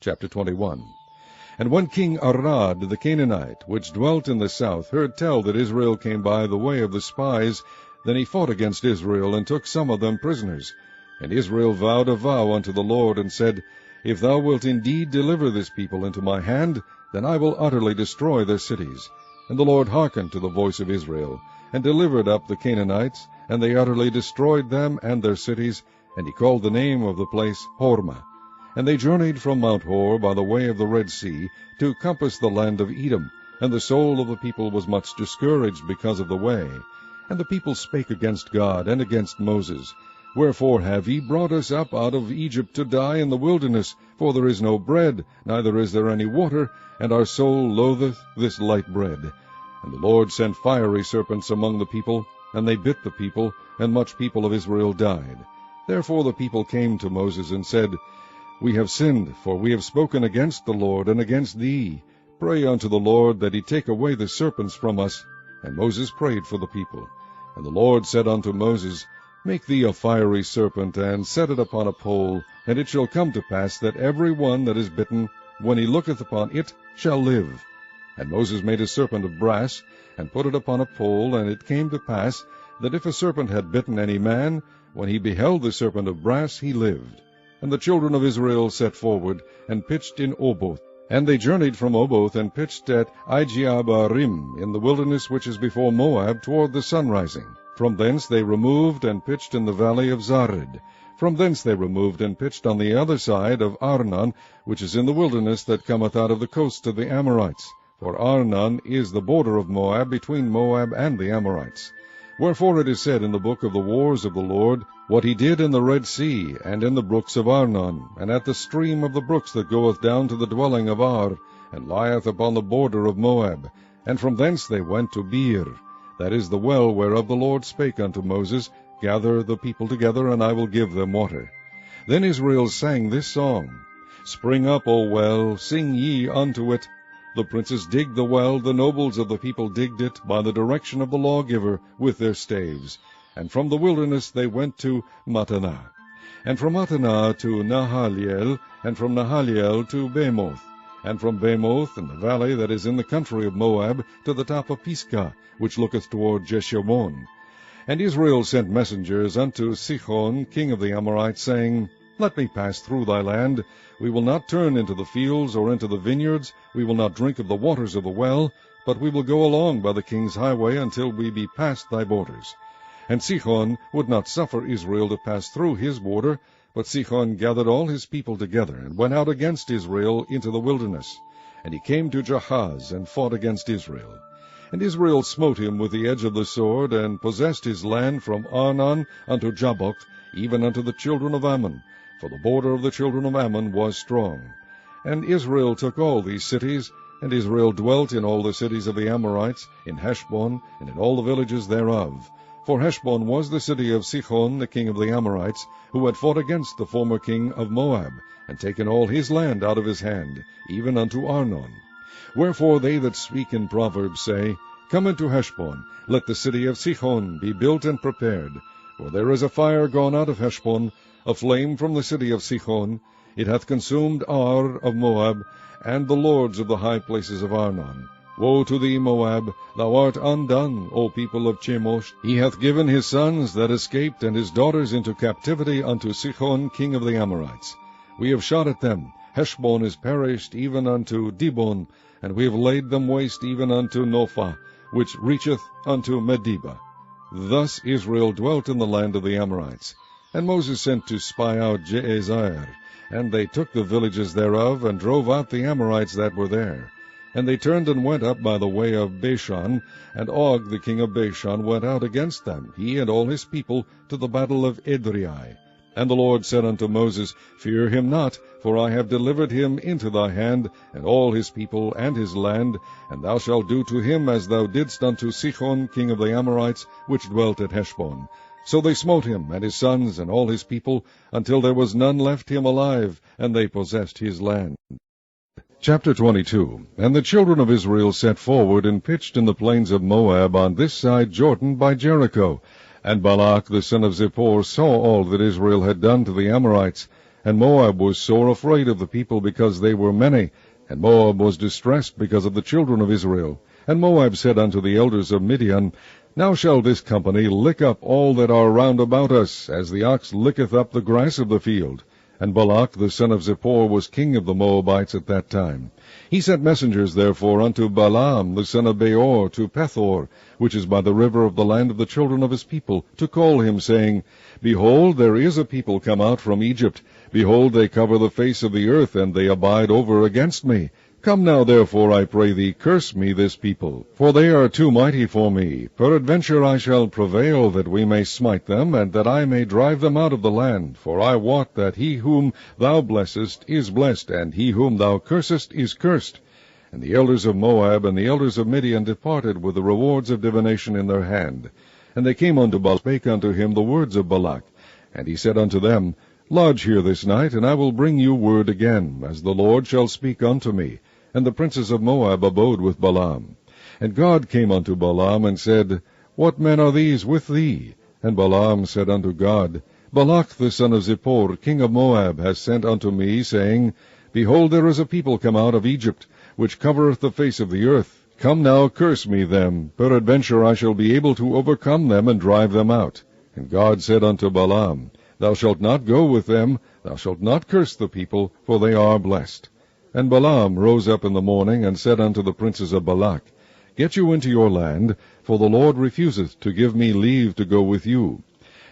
Chapter 21. And when King Arad the Canaanite, which dwelt in the south, heard tell that Israel came by the way of the spies, then he fought against Israel, and took some of them prisoners. And Israel vowed a vow unto the Lord, and said, If thou wilt indeed deliver this people into my hand, then I will utterly destroy their cities. And the Lord hearkened to the voice of Israel, and delivered up the Canaanites, and they utterly destroyed them and their cities, and he called the name of the place Hormah. And they journeyed from Mount Hor by the way of the Red Sea, to compass the land of Edom, and the soul of the people was much discouraged because of the way. And the people spake against God and against Moses, Wherefore have ye brought us up out of Egypt to die in the wilderness? For there is no bread, neither is there any water, and our soul loatheth this light bread. And the Lord sent fiery serpents among the people, and they bit the people, and much people of Israel died. Therefore the people came to Moses, and said, We have sinned, for we have spoken against the Lord, and against thee. Pray unto the Lord, that he take away the serpents from us. And Moses prayed for the people. And the Lord said unto Moses, Make thee a fiery serpent, and set it upon a pole, and it shall come to pass that every one that is bitten, when he looketh upon it, shall live. And Moses made a serpent of brass, and put it upon a pole, and it came to pass, that if a serpent had bitten any man, when he beheld the serpent of brass, he lived. And the children of Israel set forward, and pitched in Oboth. And they journeyed from Oboth, and pitched at Ijeabarim, in the wilderness which is before Moab, toward the sunrising. From thence they removed, and pitched in the valley of Zared. From thence they removed, and pitched on the other side of Arnon, which is in the wilderness that cometh out of the coast of the Amorites. For Arnon is the border of Moab, between Moab and the Amorites. Wherefore it is said in the book of the wars of the Lord, what he did in the Red Sea, and in the brooks of Arnon, and at the stream of the brooks that goeth down to the dwelling of Ar, and lieth upon the border of Moab. And from thence they went to Beer, that is the well whereof the Lord spake unto Moses, Gather the people together, and I will give them water. Then Israel sang this song, Spring up, O well, sing ye unto it. The princes digged the well, the nobles of the people digged it, by the direction of the lawgiver, with their staves. And from the wilderness they went to Mattanah, and from Mattanah to Nahaliel, and from Nahaliel to Bamoth, and from Bamoth in the valley that is in the country of Moab, to the top of Pisgah, which looketh toward Jeshimon. And Israel sent messengers unto Sihon, king of the Amorites, saying, Let me pass through thy land. We will not turn into the fields or into the vineyards. We will not drink of the waters of the well, but we will go along by the king's highway until we be past thy borders. And Sihon would not suffer Israel to pass through his border, but Sihon gathered all his people together, and went out against Israel into the wilderness. And he came to Jahaz, and fought against Israel. And Israel smote him with the edge of the sword, and possessed his land from Arnon unto Jabbok, even unto the children of Ammon, for the border of the children of Ammon was strong. And Israel took all these cities, and Israel dwelt in all the cities of the Amorites, in Heshbon, and in all the villages thereof. For Heshbon was the city of Sihon the king of the Amorites, who had fought against the former king of Moab, and taken all his land out of his hand, even unto Arnon. Wherefore they that speak in Proverbs say, Come into Heshbon, let the city of Sihon be built and prepared. For there is a fire gone out of Heshbon, a flame from the city of Sihon. It hath consumed Ar of Moab, and the lords of the high places of Arnon. Woe to thee, Moab! Thou art undone, O people of Chemosh. He hath given his sons that escaped, and his daughters into captivity unto Sihon king of the Amorites. We have shot at them. Heshbon is perished even unto Dibon, and we have laid them waste even unto Nophah, which reacheth unto Medeba. Thus Israel dwelt in the land of the Amorites. And Moses sent to spy out Jazer, and they took the villages thereof, and drove out the Amorites that were there. And they turned and went up by the way of Bashan, and Og the king of Bashan went out against them, he and all his people, to the battle of Edrei. And the Lord said unto Moses, Fear him not, for I have delivered him into thy hand, and all his people and his land, and thou shalt do to him as thou didst unto Sihon king of the Amorites, which dwelt at Heshbon. So they smote him, and his sons, and all his people, until there was none left him alive, and they possessed his land. Chapter 22. And the children of Israel set forward, and pitched in the plains of Moab on this side Jordan by Jericho. And Balak the son of Zippor saw all that Israel had done to the Amorites. And Moab was sore afraid of the people, because they were many. And Moab was distressed because of the children of Israel. And Moab said unto the elders of Midian, Now shall this company lick up all that are round about us, as the ox licketh up the grass of the field. And Balak the son of Zippor was king of the Moabites at that time. He sent messengers therefore unto Balaam the son of Beor to Pethor, which is by the river of the land of the children of his people, to call him, saying, Behold, there is a people come out from Egypt. Behold, they cover the face of the earth, and they abide over against me. Come now, therefore, I pray thee, curse me this people, for they are too mighty for me. Peradventure I shall prevail, that we may smite them, and that I may drive them out of the land. For I wot that he whom thou blessest is blessed, and he whom thou cursest is cursed. And the elders of Moab and the elders of Midian departed with the rewards of divination in their hand. And they came unto Balak, spake unto him the words of Balak. And he said unto them, Lodge here this night, and I will bring you word again, as the Lord shall speak unto me. And the princes of Moab abode with Balaam. And God came unto Balaam, and said, What men are these with thee? And Balaam said unto God, Balak the son of Zippor, king of Moab, has sent unto me, saying, Behold, there is a people come out of Egypt, which covereth the face of the earth. Come now, curse me them. Peradventure I shall be able to overcome them, and drive them out. And God said unto Balaam, Thou shalt not go with them, thou shalt not curse the people, for they are blessed. And Balaam rose up in the morning, and said unto the princes of Balak, Get you into your land, for the Lord refuseth to give me leave to go with you.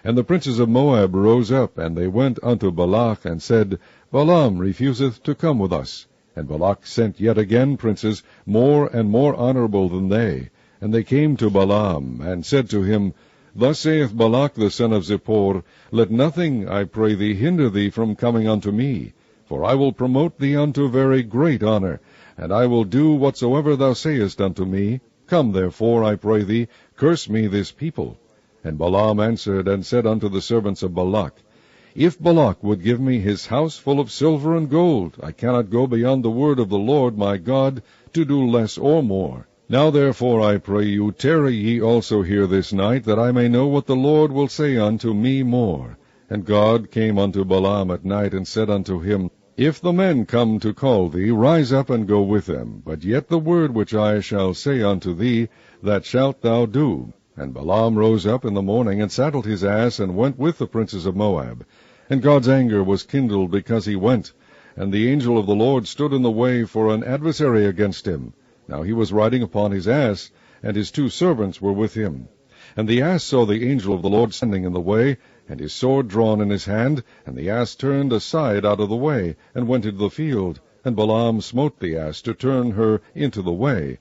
And the princes of Moab rose up, and they went unto Balak, and said, Balaam refuseth to come with us. And Balak sent yet again princes, more and more honorable than they. And they came to Balaam, and said to him, Thus saith Balak the son of Zippor, Let nothing, I pray thee, hinder thee from coming unto me. For I will promote thee unto very great honor, and I will do whatsoever thou sayest unto me. Come therefore, I pray thee, curse me this people. And Balaam answered and said unto the servants of Balak, If Balak would give me his house full of silver and gold, I cannot go beyond the word of the Lord my God, to do less or more. Now therefore, I pray you, tarry ye also here this night, that I may know what the Lord will say unto me more. And God came unto Balaam at night, and said unto him, If the men come to call thee, rise up and go with them. But yet the word which I shall say unto thee, that shalt thou do. And Balaam rose up in the morning, and saddled his ass, and went with the princes of Moab. And God's anger was kindled because he went. And the angel of the Lord stood in the way for an adversary against him. Now he was riding upon his ass, and his 2 servants were with him. And the ass saw the angel of the Lord standing in the way, and his sword drawn in his hand, and the ass turned aside out of the way, and went into the field. And Balaam smote the ass to turn her into the way.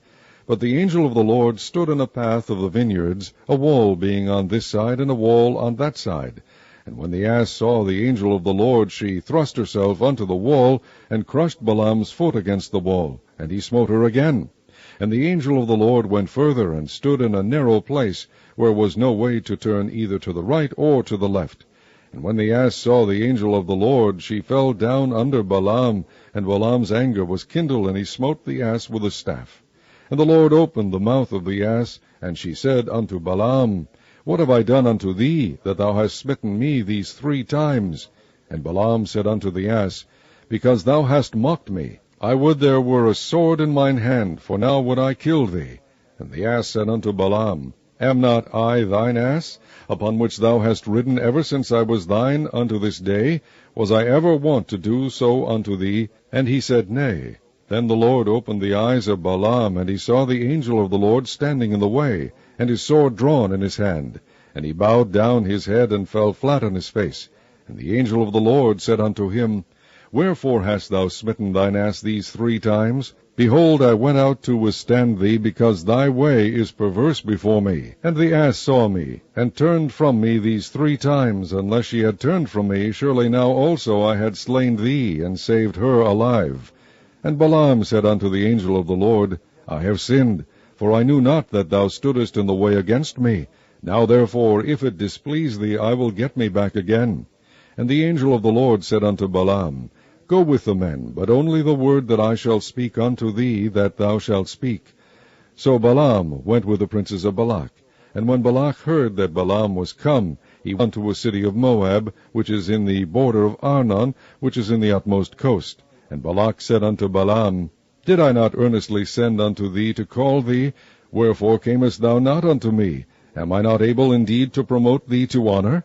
But the angel of the Lord stood in a path of the vineyards, a wall being on this side, and a wall on that side. And when the ass saw the angel of the Lord, she thrust herself unto the wall, and crushed Balaam's foot against the wall, and he smote her again. And the angel of the Lord went further, and stood in a narrow place, where was no way to turn either to the right or to the left. And when the ass saw the angel of the Lord, she fell down under Balaam, and Balaam's anger was kindled, and he smote the ass with a staff. And the Lord opened the mouth of the ass, and she said unto Balaam, What have I done unto thee, that thou hast smitten me these 3 times? And Balaam said unto the ass, Because thou hast mocked me. I would there were a sword in mine hand, for now would I kill thee. And the ass said unto Balaam, Am not I thine ass, upon which thou hast ridden ever since I was thine unto this day? Was I ever wont to do so unto thee? And he said, Nay. Then the Lord opened the eyes of Balaam, and he saw the angel of the Lord standing in the way, and his sword drawn in his hand. And he bowed down his head, and fell flat on his face. And the angel of the Lord said unto him, Wherefore hast thou smitten thine ass these 3 times? Behold, I went out to withstand thee, because thy way is perverse before me. And the ass saw me, and turned from me these 3 times. Unless she had turned from me, surely now also I had slain thee, and saved her alive. And Balaam said unto the angel of the Lord, I have sinned, for I knew not that thou stoodest in the way against me. Now therefore, if it displease thee, I will get me back again. And the angel of the Lord said unto Balaam, Go with the men, but only the word that I shall speak unto thee, that thou shalt speak. So Balaam went with the princes of Balak. And when Balak heard that Balaam was come, he went unto a city of Moab, which is in the border of Arnon, which is in the utmost coast. And Balak said unto Balaam, Did I not earnestly send unto thee to call thee? Wherefore camest thou not unto me? Am I not able indeed to promote thee to honor?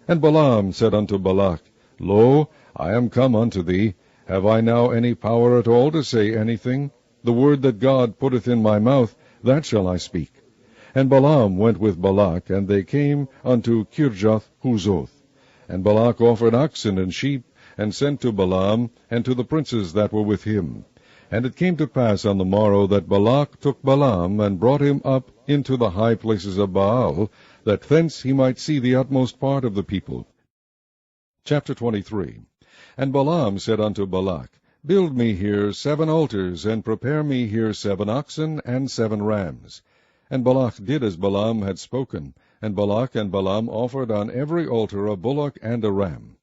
And Balaam said unto Balak, Lo, I am come unto thee. Have I now any power at all to say anything? The word that God putteth in my mouth, that shall I speak. And Balaam went with Balak, and they came unto Kirjath-Huzoth. And Balak offered oxen and sheep, and sent to Balaam, and to the princes that were with him. And it came to pass on the morrow that Balak took Balaam, and brought him up into the high places of Baal, that thence he might see the utmost part of the people. Chapter 23. And Balaam said unto Balak, Build me here 7 altars, and prepare me here 7 oxen and 7 rams. And Balak did as Balaam had spoken, and Balak and Balaam offered on every altar a bullock and a ram.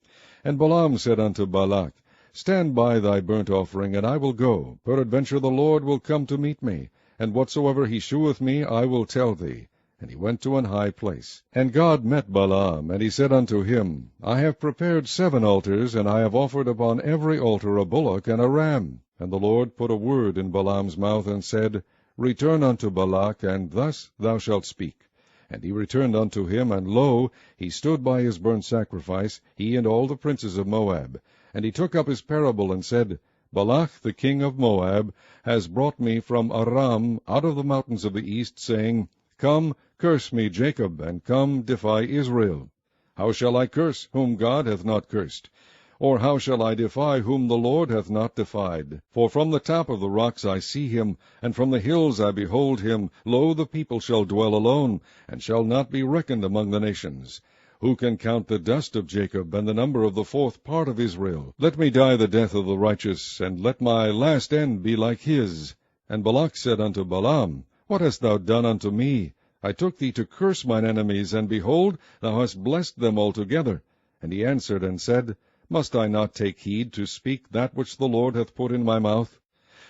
And Balaam said unto Balak, Stand by thy burnt offering, and I will go. Peradventure the Lord will come to meet me, and whatsoever he sheweth me I will tell thee. And he went to an high place. And God met Balaam, and he said unto him, I have prepared 7 altars, and I have offered upon every altar a bullock and a ram. And the Lord put a word in Balaam's mouth, and said, Return unto Balak, and thus thou shalt speak. And he returned unto him, and lo, he stood by his burnt sacrifice, he and all the princes of Moab. And he took up his parable, and said, Balak the king of Moab has brought me from Aram out of the mountains of the east, saying, Come, curse me, Jacob, and come, defy Israel. How shall I curse whom God hath not cursed? Or how shall I defy whom the Lord hath not defied? For from the top of the rocks I see him, and from the hills I behold him. Lo, the people shall dwell alone, and shall not be reckoned among the nations. Who can count the dust of Jacob, and the number of the 4th part of Israel? Let me die the death of the righteous, and let my last end be like his. And Balak said unto Balaam, What hast thou done unto me? I took thee to curse mine enemies, and behold, thou hast blessed them altogether. And he answered and said, Must I not take heed to speak that which the Lord hath put in my mouth?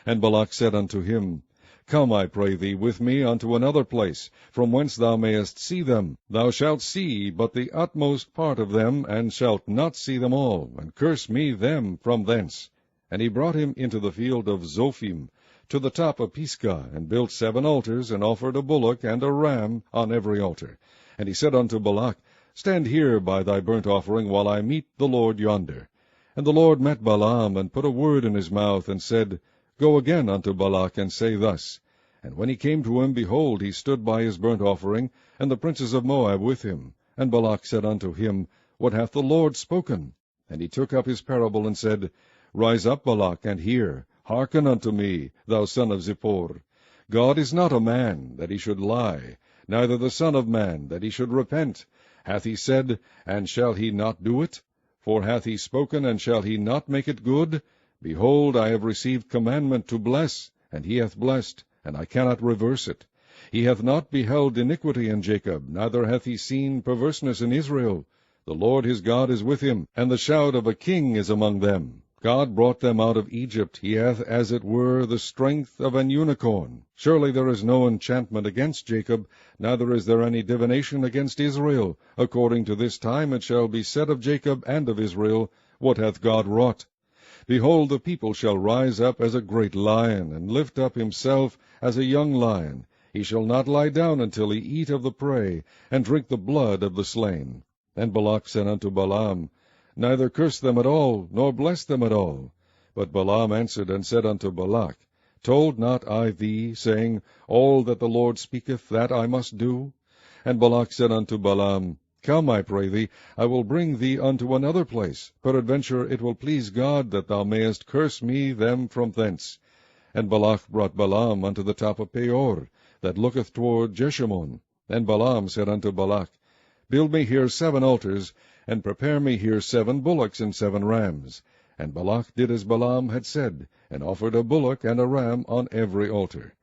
And Balak said unto him, Come, I pray thee, with me unto another place, from whence thou mayest see them. Thou shalt see but the utmost part of them, and shalt not see them all, and curse me them from thence. And he brought him into the field of Zophim, to the top of Pisgah, and built 7 altars, and offered a bullock and a ram on every altar. And he said unto Balak, Stand here by thy burnt offering, while I meet the Lord yonder. And the Lord met Balaam, and put a word in his mouth, and said, Go again unto Balak, and say thus. And when he came to him, behold, he stood by his burnt offering, and the princes of Moab with him. And Balak said unto him, What hath the Lord spoken? And he took up his parable, and said, Rise up, Balak, and hear. Hearken unto me, thou son of Zippor. God is not a man, that he should lie, neither the son of man, that he should repent. Hath he said, and shall he not do it? For hath he spoken, and shall he not make it good? Behold, I have received commandment to bless, and he hath blessed, and I cannot reverse it. He hath not beheld iniquity in Jacob, neither hath he seen perverseness in Israel. The Lord his God is with him, and the shout of a king is among them. God brought them out of Egypt. He hath, as it were, the strength of an unicorn. Surely there is no enchantment against Jacob, neither is there any divination against Israel. According to this time it shall be said of Jacob and of Israel, What hath God wrought? Behold, the people shall rise up as a great lion, and lift up himself as a young lion. He shall not lie down until he eat of the prey, and drink the blood of the slain. And Balak said unto Balaam, Neither curse them at all, nor bless them at all. But Balaam answered and said unto Balak, Told not I thee, saying, All that the Lord speaketh, that I must do? And Balak said unto Balaam, Come, I pray thee, I will bring thee unto another place. Peradventure it will please God that thou mayest curse me them from thence. And Balak brought Balaam unto the top of Peor, that looketh toward Jeshimon. And Balaam said unto Balak, Build me here 7 altars, and prepare me here 7 bullocks and 7 rams. And Balak did as Balaam had said, and offered a bullock and a ram on every altar.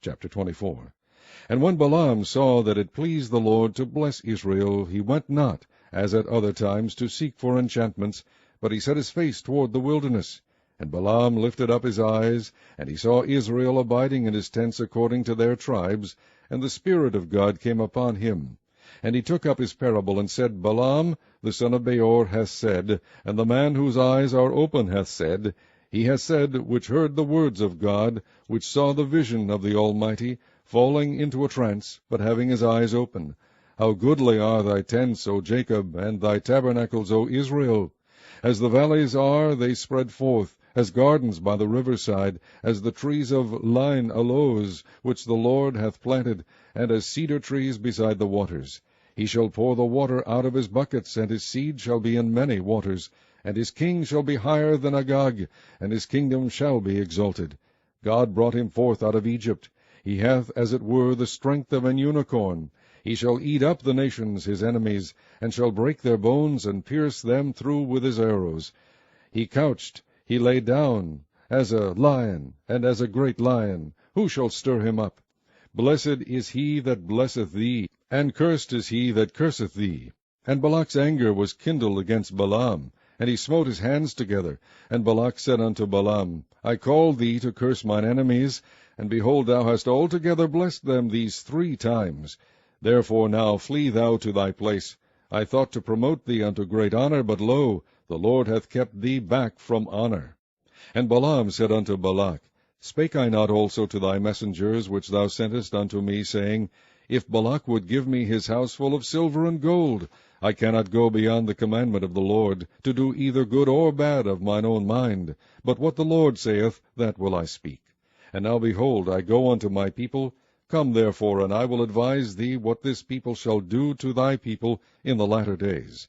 Chapter 24. And when Balaam saw that it pleased the Lord to bless Israel, he went not, as at other times, to seek for enchantments, but he set his face toward the wilderness. And Balaam lifted up his eyes, and he saw Israel abiding in his tents according to their tribes, and the Spirit of God came upon him. And he took up his parable, and said, Balaam the son of Beor hath said, and the man whose eyes are open hath said, he hath said, which heard the words of God, which saw the vision of the Almighty, falling into a trance, but having his eyes open. How goodly are thy tents, O Jacob, and thy tabernacles, O Israel! As the valleys are, they spread forth, as gardens by the riverside, as the trees of line aloes, which the Lord hath planted, and as cedar trees beside the waters. He shall pour the water out of his buckets, and his seed shall be in many waters. And his king shall be higher than Agag, and his kingdom shall be exalted. God brought him forth out of Egypt. He hath as it were the strength of an unicorn. He shall eat up the nations his enemies, and shall break their bones, and pierce them through with his arrows. He couched, he lay down, as a lion, and as a great lion. Who shall stir him up? Blessed is he that blesseth thee, and cursed is he that curseth thee. And Balak's anger was kindled against Balaam, and he smote his hands together. And Balak said unto Balaam, I called thee to curse mine enemies, and behold, thou hast altogether blessed them these 3 times. Therefore now flee thou to thy place. I thought to promote thee unto great honor, but lo, the Lord hath kept thee back from honor. And Balaam said unto Balak, Spake I not also to thy messengers which thou sentest unto me, saying, If Balak would give me his house full of silver and gold, I cannot go beyond the commandment of the Lord, to do either good or bad of mine own mind, but what the Lord saith, that will I speak. And now behold, I go unto my people. Come therefore, and I will advise thee what this people shall do to thy people in the latter days.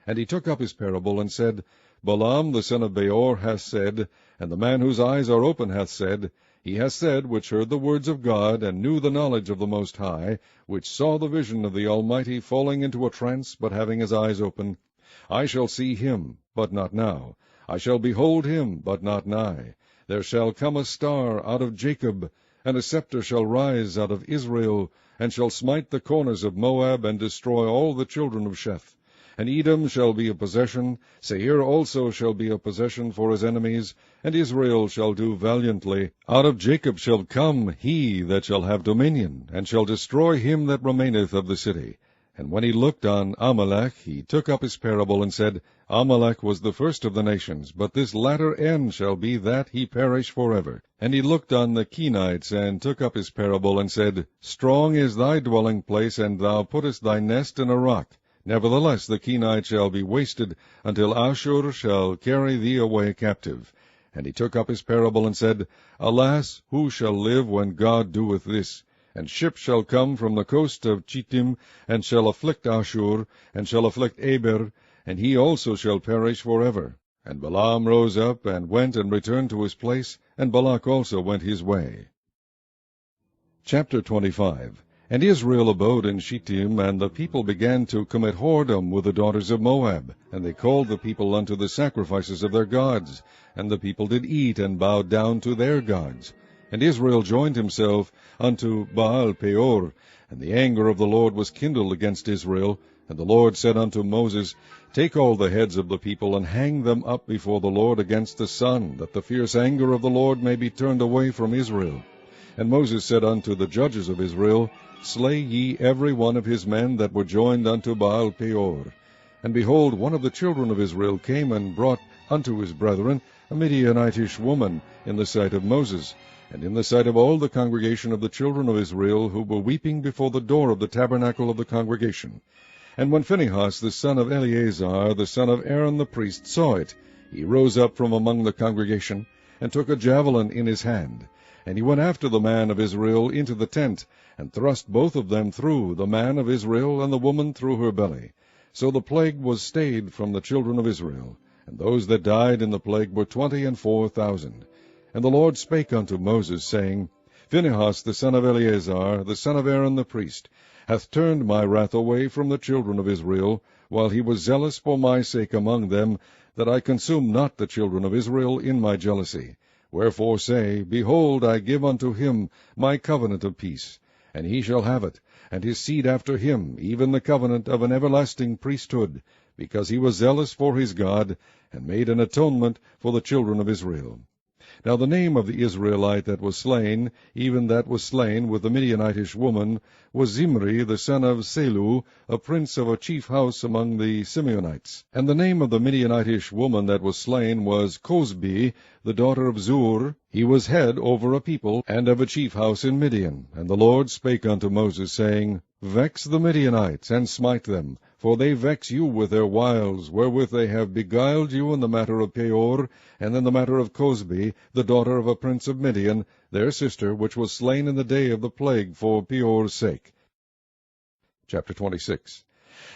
And he took up his parable, and said, Balaam the son of Beor hath said, and the man whose eyes are open hath said, he hath said, which heard the words of God, and knew the knowledge of the Most High, which saw the vision of the Almighty, falling into a trance, but having his eyes open, I shall see him, but not now. I shall behold him, but not nigh. There shall come a star out of Jacob, and a scepter shall rise out of Israel, and shall smite the corners of Moab, and destroy all the children of Sheth. And Edom shall be a possession, Seir also shall be a possession for his enemies, and Israel shall do valiantly. Out of Jacob shall come he that shall have dominion, and shall destroy him that remaineth of the city. And when he looked on Amalek, he took up his parable, and said, Amalek was the first of the nations, but this latter end shall be that he perish forever. And he looked on the Kenites, and took up his parable, and said, Strong is thy dwelling place, and thou puttest thy nest in a rock. Nevertheless the Kenites shall be wasted, until Ashur shall carry thee away captive. And he took up his parable, and said, Alas, who shall live when God doeth this? And ships shall come from the coast of Chittim, and shall afflict Ashur, and shall afflict Eber, and he also shall perish forever. And Balaam rose up, and went and returned to his place, and Balak also went his way. Chapter 25. And Israel abode in Shittim, and the people began to commit whoredom with the daughters of Moab. And they called the people unto the sacrifices of their gods. And the people did eat, and bowed down to their gods. And Israel joined himself unto Baal Peor, and the anger of the Lord was kindled against Israel. And the Lord said unto Moses, Take all the heads of the people, and hang them up before the Lord against the sun, that the fierce anger of the Lord may be turned away from Israel. And Moses said unto the judges of Israel, Slay ye every one of his men that were joined unto Baal Peor. And behold, one of the children of Israel came and brought unto his brethren a Midianitish woman in the sight of Moses, and in the sight of all the congregation of the children of Israel, who were weeping before the door of the tabernacle of the congregation. And when Phinehas the son of Eleazar, the son of Aaron the priest, saw it, he rose up from among the congregation, and took a javelin in his hand. And he went after the man of Israel into the tent, and thrust both of them through, the man of Israel and the woman through her belly. So the plague was stayed from the children of Israel, and those that died in the plague were 24,000. And the Lord spake unto Moses, saying, Phinehas the son of Eleazar, the son of Aaron the priest, hath turned my wrath away from the children of Israel, while he was zealous for my sake among them, that I consume not the children of Israel in my jealousy. Wherefore say, Behold, I give unto him my covenant of peace, and he shall have it, and his seed after him, even the covenant of an everlasting priesthood, because he was zealous for his God, and made an atonement for the children of Israel. Now the name of the Israelite that was slain, even that was slain with the Midianitish woman, was Zimri the son of Selu, a prince of a chief house among the Simeonites. And the name of the Midianitish woman that was slain was Cosbi, the daughter of Zur. He was head over a people, and of a chief house in Midian. And the Lord spake unto Moses, saying, Vex the Midianites, and smite them, for they vex you with their wiles, wherewith they have beguiled you in the matter of Peor, and in the matter of Cosbi, the daughter of a prince of Midian, their sister, which was slain in the day of the plague for Peor's sake. Chapter 26.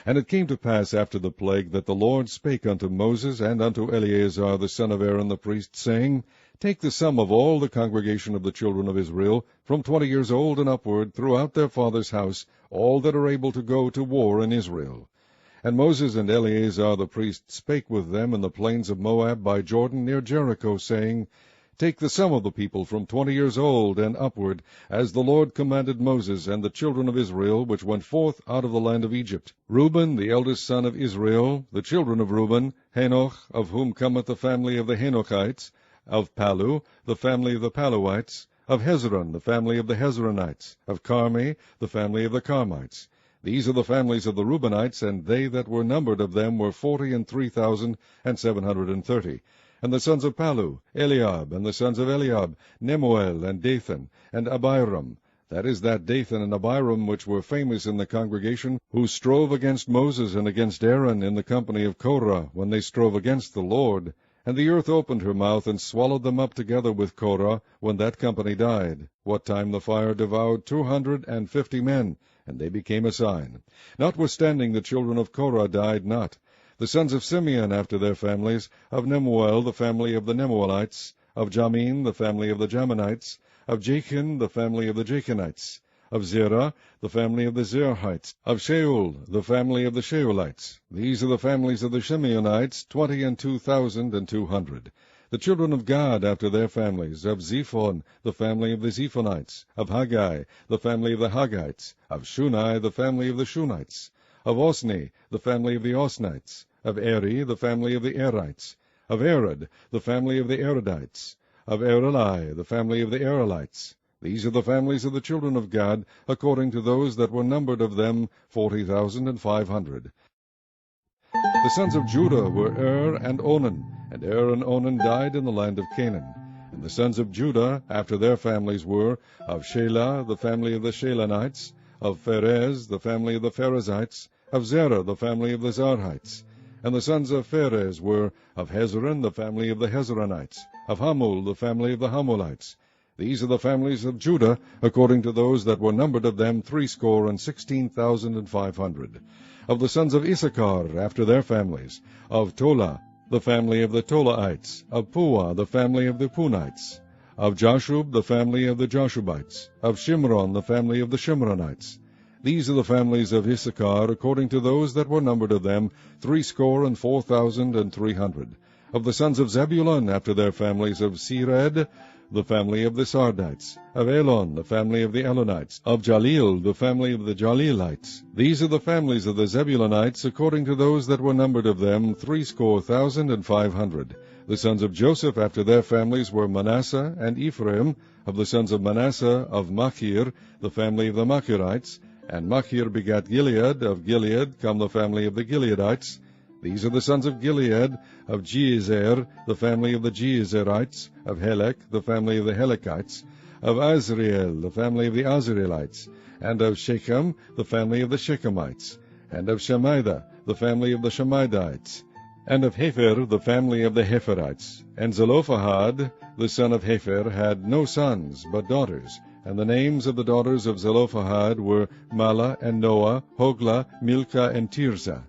And it came to pass after the plague, that the Lord spake unto Moses and unto Eleazar the son of Aaron the priest, saying, Take the sum of all the congregation of the children of Israel, from 20 years old and upward, throughout their father's house, all that are able to go to war in Israel. And Moses and Eleazar the priest spake with them in the plains of Moab by Jordan near Jericho, saying, Take the sum of the people from 20 years old and upward, as the Lord commanded Moses and the children of Israel, which went forth out of the land of Egypt. Reuben, the eldest son of Israel, the children of Reuben, Hanoch, of whom cometh the family of the Hanochites, of Palu, the family of the Paluites, of Hezron, the family of the Hezronites, of Carmi, the family of the Carmites. These are the families of the Reubenites, and they that were numbered of them were 43,730. And the sons of Palu, Eliab, and the sons of Eliab, Nemuel, and Dathan, and Abiram. That is that Dathan and Abiram which were famous in the congregation, who strove against Moses and against Aaron in the company of Korah, when they strove against the Lord. And the earth opened her mouth, and swallowed them up together with Korah, when that company died, what time the fire devoured 250 men, and they became a sign. Notwithstanding the children of Korah died not. The sons of Simeon after their families, of Nemuel the family of the Nemuelites, of Jamin the family of the Jaminites, of Jachin the family of the Jachinites, of Zerah the family of the Zerahites, of Shaul the family of the Shaulites. These are the families of the Simeonites, 22,200. The children of Gad after their families, of Zephon the family of the Zephonites, of Haggai the family of the Haggites, of Shunai the family of the Shunites, of Osni the family of the Osnites, of Eri the family of the Erites, of Arad the family of the Aradites, of Areli the family of the Arelites. These are the families of the children of Gad, according to those that were numbered of them, 40,500. The sons of Judah were and Onan, and and Onan died in the land of Canaan. And the sons of Judah after their families were, of Shelah the family of the Shelanites, of Pharez the family of the Pharezites, of Zerah the family of the Zarhites. And the sons of Pharez were, of Hezron the family of the Hezronites, of Hamul the family of the Hamulites. These are the families of Judah, according to those that were numbered of them 16,500. Of the sons of Issachar after their families, of Tola the family of the Tolaites, of Puah the family of the Punites, of Jashub the family of the Jashubites, of Shimron the family of the Shimronites. These are the families of Issachar, according to those that were numbered of them, 64,300. Of the sons of Zebulun after their families, of Sered the family of the Sardites, of Elon the family of the Elonites, of Jalil the family of the Jalilites. These are the families of the Zebulunites, according to those that were numbered of them, 70,500. The sons of Joseph after their families were Manasseh and Ephraim. Of the sons of Manasseh, of Machir the family of the Machirites, and Machir begat Gilead. Of Gilead come the family of the Gileadites. These are the sons of Gilead, of Jeezer, the family of the Jeezerites, of Helek, the family of the Helekites, of Azriel, the family of the Azrielites, and of Shechem, the family of the Shechemites, and of Shemida, the family of the Shemidites, and of Hepher, the family of the Hepherites. And Zelophehad, the son of Hepher, had no sons, but daughters. And the names of the daughters of Zelophehad were Mala and Noah, Hoglah, Milcah, and Tirzah.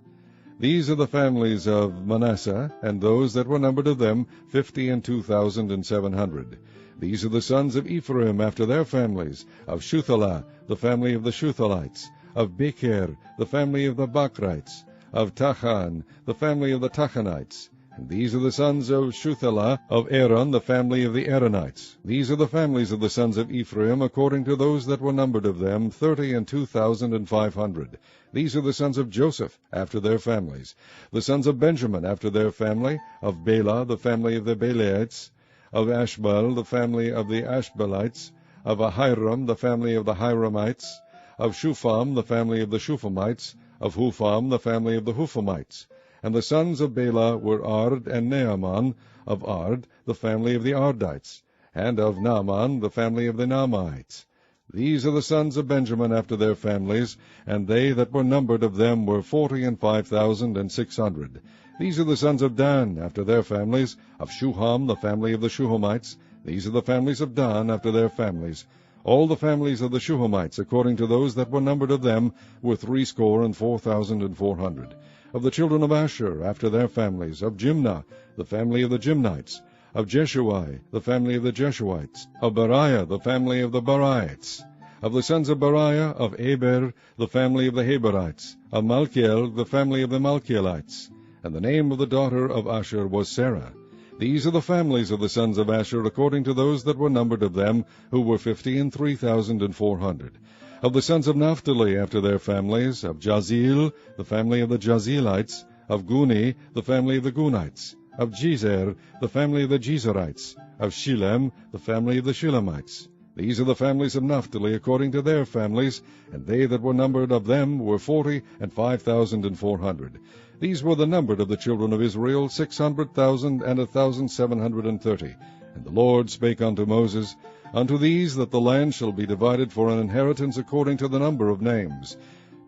These are the families of Manasseh, and those that were numbered of them, 52,700. These are the sons of Ephraim after their families, of Shuthelah, the family of the Shuthalites, of Becher, the family of the Bakrites, of Tachan, the family of the Tachanites. And these are the sons of Shuthelah, of Aaron, the family of the Aaronites. These are the families of the sons of Ephraim, according to those that were numbered of them, 32,500. These are the sons of Joseph, after their families. The sons of Benjamin, after their family, of Bela, the family of the Belaites, Of Ashbel, the family of the Ashbelites. Of Ahiram, the family of the Hiramites. Of Shupham, the family of the Shuphamites. Of Hupham, the family of the Huphamites. And the sons of Bela were Ard and Naaman. Of Ard, the family of the Ardites. And of Naaman, the family of the Naamites. These are the sons of Benjamin after their families, and they that were numbered of them were 40,500. These are the sons of Dan after their families. Of Shuham, the family of the Shuhamites. These are the families of Dan after their families. All the families of the Shuhamites, according to those that were numbered of them, were 64,400. Of the children of Asher, after their families. Of Jimnah, the family of the Jimnites. Of Jeshuai, the family of the Jeshuites. Of Beriah, the family of the Beriites. Of the sons of Beriah, of Eber, the family of the Heberites. Of Malchiel, the family of the Malchielites. And the name of the daughter of Asher was Sarah. These are the families of the sons of Asher, according to those that were numbered of them, who were 53,400. Of the sons of Naphtali, after their families. Of Jazeel, the family of the Jazelites. Of Guni, the family of the Gunites. Of Jezer, the family of the Jezerites. Of Shilem, the family of the Shilemites. These are the families of Naphtali, according to their families, and they that were numbered of them were 40,500. These were the numbered of the children of Israel, 600,000 and 1,730. And the Lord spake unto Moses, Unto these that the land shall be divided for an inheritance according to the number of names.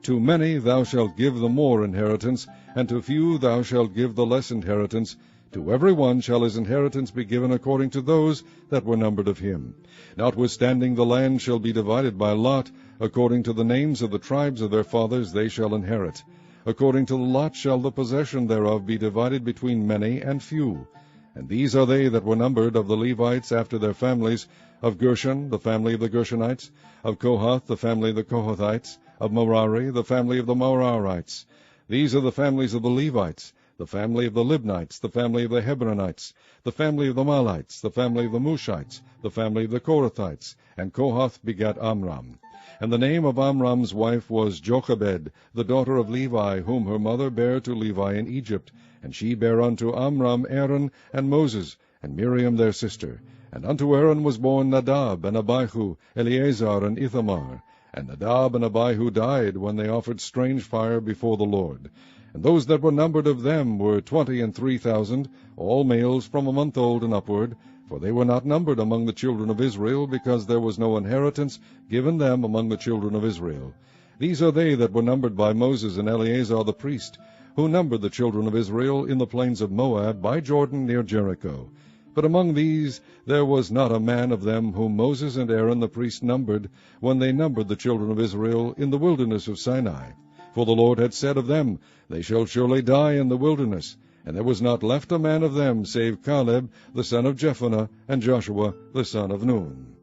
To many thou shalt give the more inheritance, and to few thou shalt give the less inheritance. To every one shall his inheritance be given according to those that were numbered of him. Notwithstanding the land shall be divided by lot, according to the names of the tribes of their fathers they shall inherit. According to the lot shall the possession thereof be divided between many and few. And these are they that were numbered of the Levites after their families. Of Gershon, the family of the Gershonites. Of Kohath, the family of the Kohathites. Of Merari, the family of the Merarites. These are the families of the Levites. The family of the Libnites, the family of the Hebronites, the family of the Malites, the family of the Mushites, the family of the Korathites. And Kohath begat Amram. And the name of Amram's wife was Jochebed, the daughter of Levi, whom her mother bare to Levi in Egypt. And she bare unto Amram Aaron and Moses, and Miriam their sister. And unto Aaron was born Nadab, and Abihu, Eleazar, and Ithamar. And Nadab and Abihu died when they offered strange fire before the Lord. And those that were numbered of them were 23,000, all males from a month old and upward, for they were not numbered among the children of Israel, because there was no inheritance given them among the children of Israel. These are they that were numbered by Moses and Eleazar the priest, who numbered the children of Israel in the plains of Moab by Jordan near Jericho. But among these there was not a man of them whom Moses and Aaron the priest numbered, when they numbered the children of Israel in the wilderness of Sinai. For the Lord had said of them, They shall surely die in the wilderness. And there was not left a man of them, save Caleb the son of Jephunneh, and Joshua the son of Nun.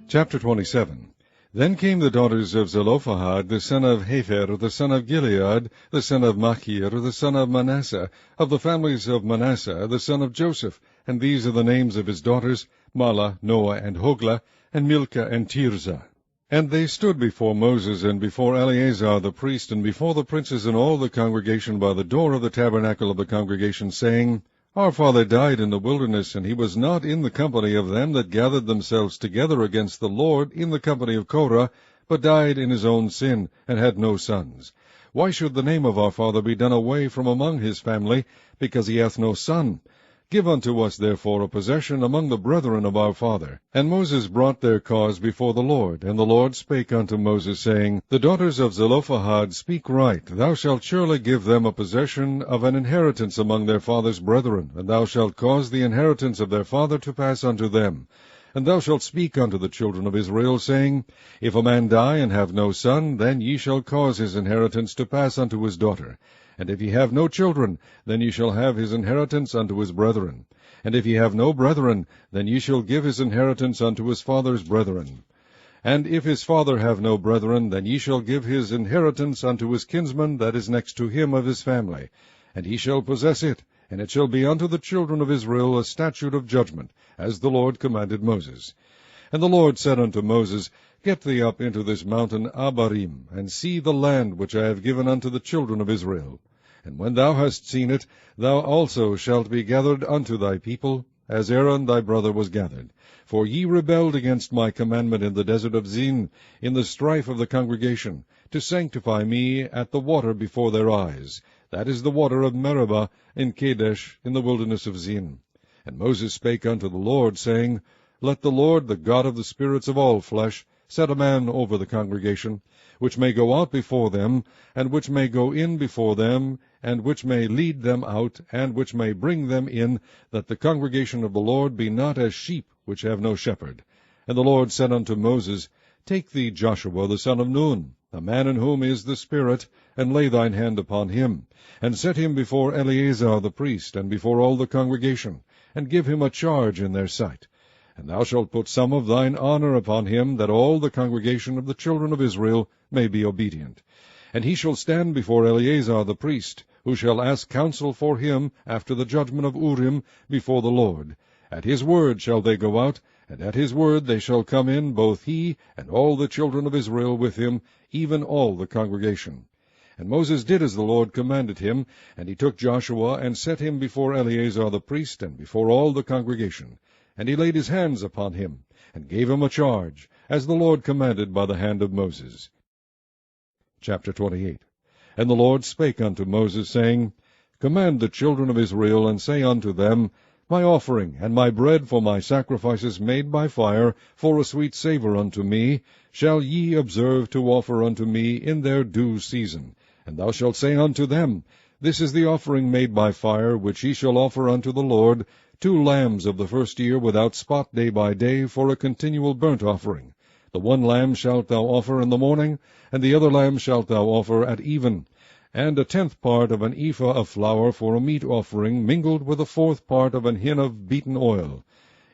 Chapter 27. Then came the daughters of Zelophehad, the son of Hepher, the son of Gilead, the son of Machir, the son of Manasseh, of the families of Manasseh, the son of Joseph. And these are the names of his daughters, Mahlah, Noah, and Hoglah, and Milcah, and Tirzah. And they stood before Moses, and before Eleazar the priest, and before the princes and all the congregation by the door of the tabernacle of the congregation, saying, Our father died in the wilderness, and he was not in the company of them that gathered themselves together against the Lord in the company of Korah, but died in his own sin, and had no sons. Why should the name of our father be done away from among his family, because he hath no son? Give unto us therefore a possession among the brethren of our father. And Moses brought their cause before the Lord. And the Lord spake unto Moses, saying, The daughters of Zelophehad speak right. Thou shalt surely give them a possession of an inheritance among their father's brethren, and thou shalt cause the inheritance of their father to pass unto them. And thou shalt speak unto the children of Israel, saying, If a man die and have no son, then ye shall cause his inheritance to pass unto his daughter. And if he have no children, then ye shall have his inheritance unto his brethren. And if he have no brethren, then ye shall give his inheritance unto his father's brethren. And if his father have no brethren, then ye shall give his inheritance unto his kinsman that is next to him of his family. And he shall possess it, and it shall be unto the children of Israel a statute of judgment, as the Lord commanded Moses. And the Lord said unto Moses, Get thee up into this mountain Abarim, and see the land which I have given unto the children of Israel. And when thou hast seen it, thou also shalt be gathered unto thy people, as Aaron thy brother was gathered. For ye rebelled against my commandment in the desert of Zin, in the strife of the congregation, to sanctify me at the water before their eyes. That is the water of Meribah in Kadesh, in the wilderness of Zin. And Moses spake unto the Lord, saying, Let the Lord, the God of the spirits of all flesh, set a man over the congregation, which may go out before them, and which may go in before them, and which may lead them out, and which may bring them in, that the congregation of the Lord be not as sheep which have no shepherd. And the Lord said unto Moses, Take thee Joshua the son of Nun, a man in whom is the Spirit, and lay thine hand upon him, and set him before Eleazar the priest, and before all the congregation, and give him a charge in their sight. And thou shalt put some of thine honor upon him, that all the congregation of the children of Israel may be obedient. And he shall stand before Eleazar the priest, who shall ask counsel for him after the judgment of Urim before the Lord. At his word shall they go out, and at his word they shall come in, both he and all the children of Israel with him, even all the congregation. And Moses did as the Lord commanded him, and he took Joshua, and set him before Eleazar the priest, and before all the congregation. And he laid his hands upon him, and gave him a charge, as the Lord commanded by the hand of Moses. Chapter 28. And the Lord spake unto Moses, saying, Command the children of Israel, and say unto them, My offering and my bread for my sacrifices made by fire, for a sweet savour unto me, shall ye observe to offer unto me in their due season. And thou shalt say unto them, This is the offering made by fire, which ye shall offer unto the Lord, 2 lambs of the first year without spot day by day, for a continual burnt offering. The one lamb shalt thou offer in the morning, and the other lamb shalt thou offer at even. And 1/10 part of an ephah of flour for a meat offering, mingled with 1/4 part of an hin of beaten oil.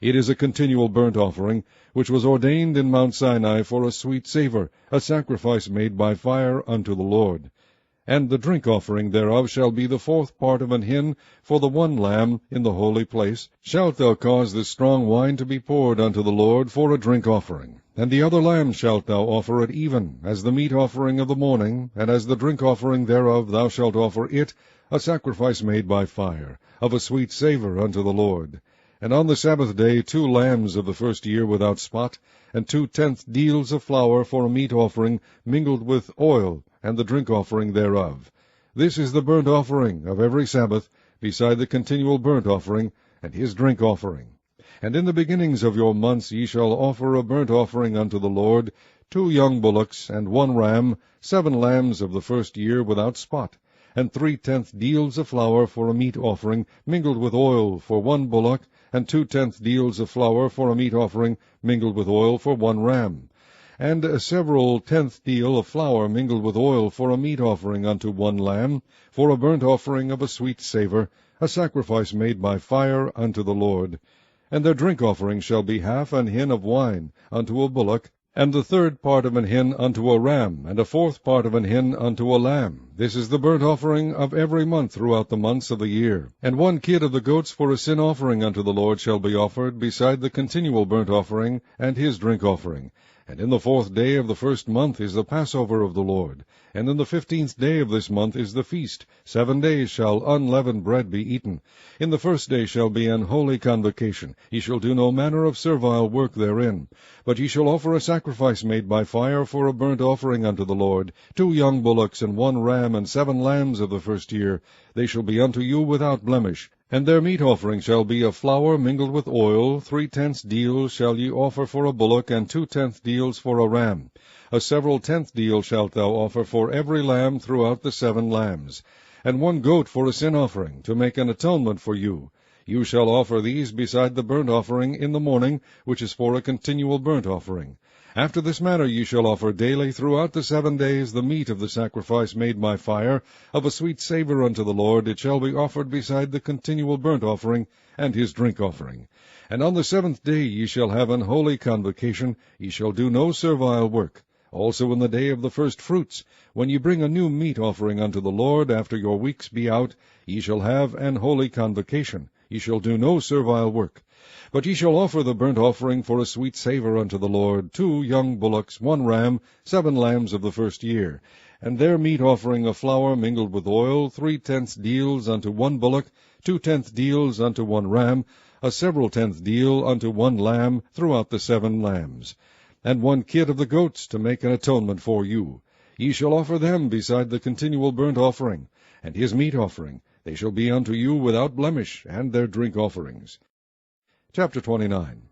It is a continual burnt offering, which was ordained in Mount Sinai for a sweet savour, a sacrifice made by fire unto the Lord. And the drink offering thereof shall be 1/4 part of an hin for the one lamb in the holy place. Shalt thou cause the strong wine to be poured unto the Lord for a drink offering. And the other lamb shalt thou offer at even, as the meat offering of the morning, and as the drink offering thereof thou shalt offer it, a sacrifice made by fire, of a sweet savour unto the Lord. And on the Sabbath day 2 lambs of the first year without spot, and 2/10 deals of flour for a meat offering, mingled with oil, and the drink offering thereof. This is the burnt offering of every Sabbath, beside the continual burnt offering, and his drink offering. And in the beginnings of your months ye shall offer a burnt offering unto the Lord, 2 young bullocks, and 1 ram, 7 lambs of the first year without spot, and 3/10 deals of flour for a meat offering, mingled with oil, for 1 bullock, and 2/10 deals of flour for a meat offering, mingled with oil, for 1 ram. And a several 10th deal of flour mingled with oil for a meat offering unto 1 lamb, for a burnt offering of a sweet savour, a sacrifice made by fire unto the Lord. And their drink offering shall be 1/2 an hin of wine unto a bullock, and the 1/3 part of an hin unto a ram, and a 1/4 part of an hin unto a lamb. This is the burnt offering of every month throughout the months of the year. And 1 kid of the goats for a sin offering unto the Lord shall be offered, beside the continual burnt offering, and his drink offering. And in the 4th day of the first month is the Passover of the Lord. And in the 15th day of this month is the feast. 7 days shall unleavened bread be eaten. In the 1st day shall be an holy convocation. Ye shall do no manner of servile work therein. But ye shall offer a sacrifice made by fire for a burnt offering unto the Lord, 2 young bullocks, and 1 ram, and 7 lambs of the first year. They shall be unto you without blemish. And their meat offering shall be of flour mingled with oil. 3/10 deals shall ye offer for a bullock, and 2/10 deals for a ram. A several 10th deal shalt thou offer for every lamb throughout the 7 lambs. And 1 goat for a sin offering, to make an atonement for you. You shall offer these beside the burnt offering in the morning, which is for a continual burnt offering. After this manner ye shall offer daily throughout the 7 days the meat of the sacrifice made by fire, of a sweet savour unto the Lord. It shall be offered beside the continual burnt offering, and his drink offering. And on the 7th day ye shall have an holy convocation. Ye shall do no servile work. Also in the day of the first fruits, when ye bring a new meat offering unto the Lord, after your weeks be out, ye shall have an holy convocation. Ye shall do no servile work. But ye shall offer the burnt offering for a sweet savour unto the Lord, 2 young bullocks, 1 ram, 7 lambs of the first year. And their meat offering of flour mingled with oil, 3/10 deals unto 1 bullock, 2/10 deals unto 1 ram, a several tenth deal unto one lamb throughout the 7 lambs, and 1 kid of the goats to make an atonement for you. Ye shall offer them beside the continual burnt offering, and his meat offering. They shall be unto you without blemish, and their drink offerings. Chapter 29.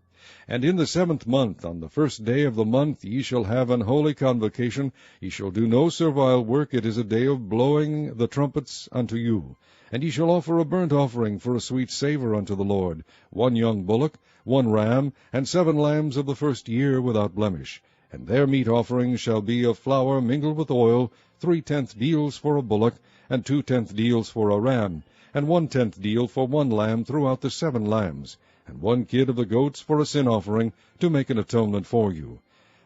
And in the 7th month, on the 1st day of the month, ye shall have an holy convocation. Ye shall do no servile work. It is a day of blowing the trumpets unto you. And ye shall offer a burnt offering for a sweet savour unto the Lord, 1 young bullock, 1 ram, and 7 lambs of the 1st year without blemish. And their meat offering shall be of flour mingled with oil, 3/10 deals for a bullock, and 2/10 deals for a ram, and 1/10 deal for 1 lamb throughout the 7 lambs, and 1 kid of the goats for a sin offering, to make an atonement for you.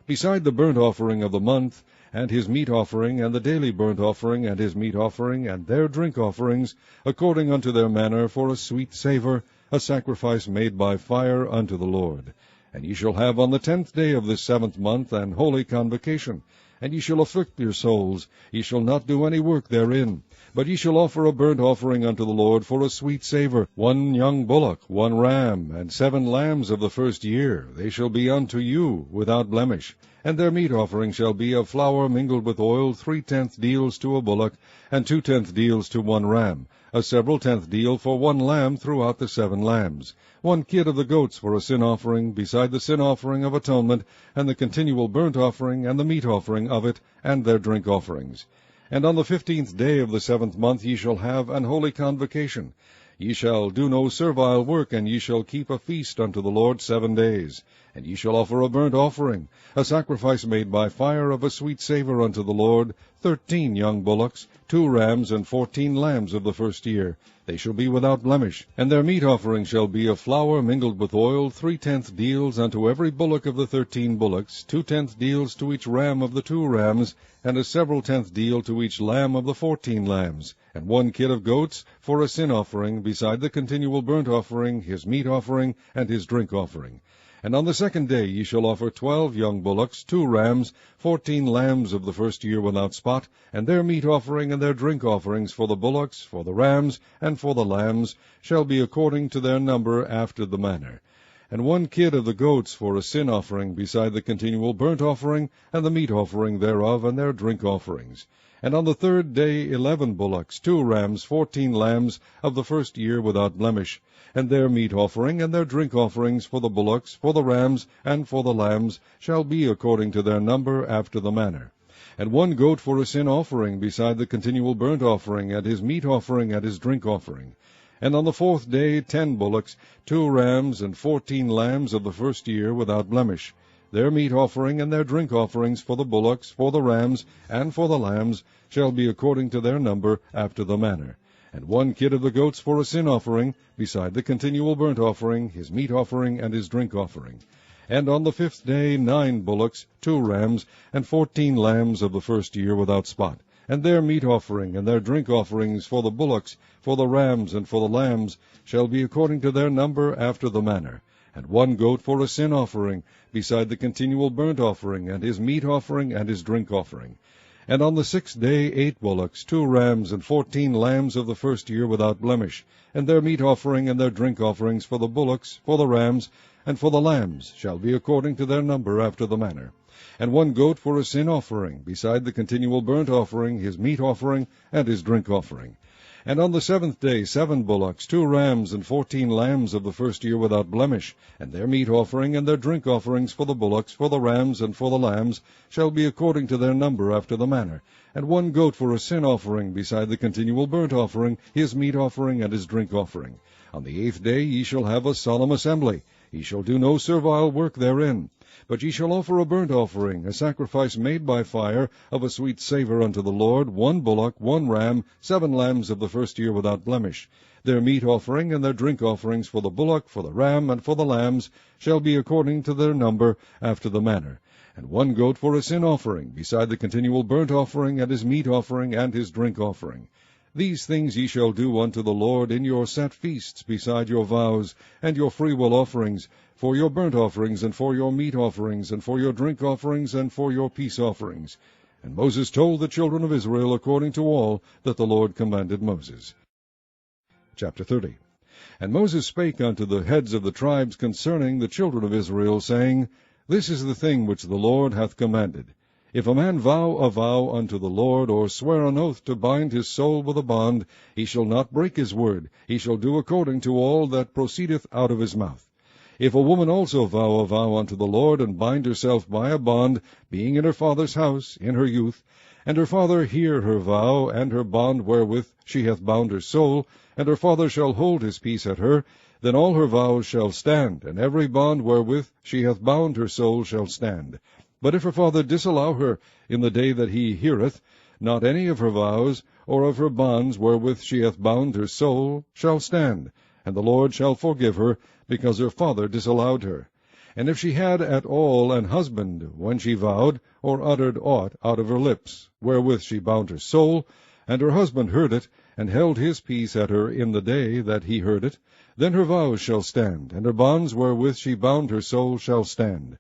Beside the burnt offering of the month, and his meat offering, and the daily burnt offering, and his meat offering, and their drink offerings, according unto their manner, for a sweet savour, a sacrifice made by fire unto the Lord. And ye shall have on the 10th day of this 7th month an holy convocation, and ye shall afflict your souls. Ye shall not do any work therein. But ye shall offer a burnt offering unto the Lord for a sweet savour, 1 young bullock, 1 ram, and 7 lambs of the 1st year. They shall be unto you without blemish. And their meat offering shall be of flour mingled with oil, 3/10 deals to a bullock, and 2/10 deals to 1 ram, a several tenth deal for 1 lamb throughout the 7 lambs, 1 kid of the goats for a sin offering, beside the sin offering of atonement, and the continual burnt offering, and the meat offering of it, and their drink offerings. And on the 15th day of the 7th month ye shall have an holy convocation. Ye shall do no servile work, and ye shall keep a feast unto the Lord 7 days. And ye shall offer a burnt offering, a sacrifice made by fire of a sweet savour unto the Lord, 13 young bullocks, 2 rams, and 14 lambs of the 1st year. They shall be without blemish. And their meat offering shall be of flour mingled with oil, 3/10 deals unto every bullock of the 13 bullocks, 2/10 deals to each ram of the 2 rams, and a several tenth deal to each lamb of the 14 lambs, and 1 kid of goats for a sin offering, beside the continual burnt offering, his meat offering, and his drink offering. And on the 2nd day ye shall offer 12 young bullocks, 2 rams, 14 lambs of the 1st year without spot, and their meat offering and their drink offerings for the bullocks, for the rams, and for the lambs, shall be according to their number after the manner. And 1 kid of the goats for a sin offering, beside the continual burnt offering, and the meat offering thereof, and their drink offerings. And on the 3rd day 11 bullocks, 2 rams, 14 lambs of the 1st year without blemish, and their meat offering and their drink offerings for the bullocks, for the rams, and for the lambs, shall be according to their number after the manner. And 1 goat for a sin offering, beside the continual burnt offering, and his meat offering, and his drink offering. And on the 4th day 10 bullocks, 2 rams, and 14 lambs of the 1st year without blemish. Their meat offering and their drink offerings for the bullocks, for the rams, and for the lambs, shall be according to their number after the manner. And 1 kid of the goats for a sin offering, beside the continual burnt offering, his meat offering, and his drink offering. And on the 5th day 9 bullocks, 2 rams, and 14 lambs of the 1st year without spot, and their meat offering and their drink offerings for the bullocks, for the rams, and for the lambs, shall be according to their number after the manner. And 1 goat for a sin offering, beside the continual burnt offering, and his meat offering, and his drink offering. And on the 6th day 8 bullocks, 2 rams, and 14 lambs of the 1st year without blemish, and their meat offering and their drink offerings for the bullocks, for the rams, and for the lambs, shall be according to their number after the manner. And 1 goat for a sin offering, beside the continual burnt offering, his meat offering, and his drink offering. And on the 7th day 7 bullocks, 2 rams, and 14 lambs of the 1st year without blemish, and their meat offering and their drink offerings for the bullocks, for the rams, and for the lambs, shall be according to their number after the manner. And 1 goat for a sin offering, beside the continual burnt offering, his meat offering, and his drink offering. On the 8th day ye shall have a solemn assembly. Ye shall do no servile work therein. But ye shall offer a burnt offering, a sacrifice made by fire, of a sweet savour unto the Lord, 1 bullock, 1 ram, 7 lambs of the 1st year without blemish. Their meat offering and their drink offerings for the bullock, for the ram, and for the lambs, shall be according to their number after the manner. And 1 goat for a sin offering, beside the continual burnt offering, and his meat offering, and his drink offering. These things ye shall do unto the Lord in your set feasts, beside your vows, and your freewill offerings, for your burnt offerings, and for your meat offerings, and for your drink offerings, and for your peace offerings. And Moses told the children of Israel according to all that the Lord commanded Moses. Chapter 30. And Moses spake unto the heads of the tribes concerning the children of Israel, saying, This is the thing which the Lord hath commanded. If a man vow a vow unto the Lord, or swear an oath to bind his soul with a bond, he shall not break his word, he shall do according to all that proceedeth out of his mouth. If a woman also vow a vow unto the Lord, and bind herself by a bond, being in her father's house, in her youth, and her father hear her vow, and her bond wherewith she hath bound her soul, and her father shall hold his peace at her, then all her vows shall stand, and every bond wherewith she hath bound her soul shall stand. But if her father disallow her in the day that he heareth, not any of her vows, or of her bonds wherewith she hath bound her soul, shall stand, and the Lord shall forgive her, because her father disallowed her. And if she had at all an husband when she vowed, or uttered aught out of her lips, wherewith she bound her soul, and her husband heard it, and held his peace at her in the day that he heard it, then her vows shall stand, and her bonds wherewith she bound her soul shall stand.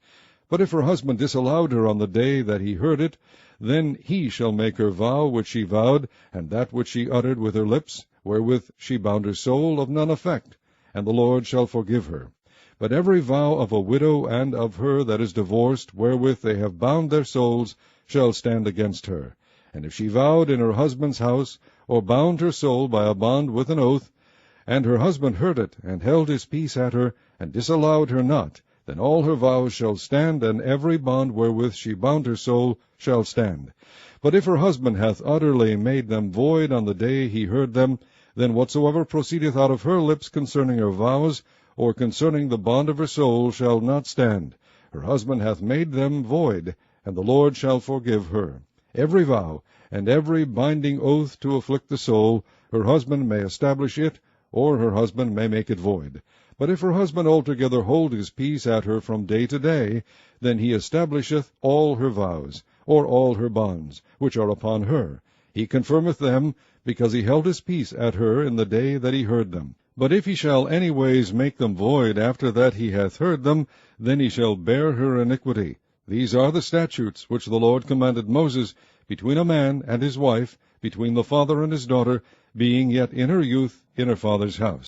But if her husband disallowed her on the day that he heard it, then he shall make her vow which she vowed, and that which she uttered with her lips, wherewith she bound her soul, of none effect, and the Lord shall forgive her. But every vow of a widow and of her that is divorced, wherewith they have bound their souls, shall stand against her. And if she vowed in her husband's house, or bound her soul by a bond with an oath, and her husband heard it, and held his peace at her, and disallowed her not, then all her vows shall stand, and every bond wherewith she bound her soul shall stand. But if her husband hath utterly made them void on the day he heard them, then whatsoever proceedeth out of her lips concerning her vows, or concerning the bond of her soul, shall not stand. Her husband hath made them void, and the Lord shall forgive her. Every vow, and every binding oath to afflict the soul, her husband may establish it, or her husband may make it void. But if her husband altogether hold his peace at her from day to day, then he establisheth all her vows, or all her bonds, which are upon her. He confirmeth them, because he held his peace at her in the day that he heard them. But if he shall any ways make them void after that he hath heard them, then he shall bear her iniquity. These are the statutes which the Lord commanded Moses, between a man and his wife, between the father and his daughter, being yet in her youth in her father's house.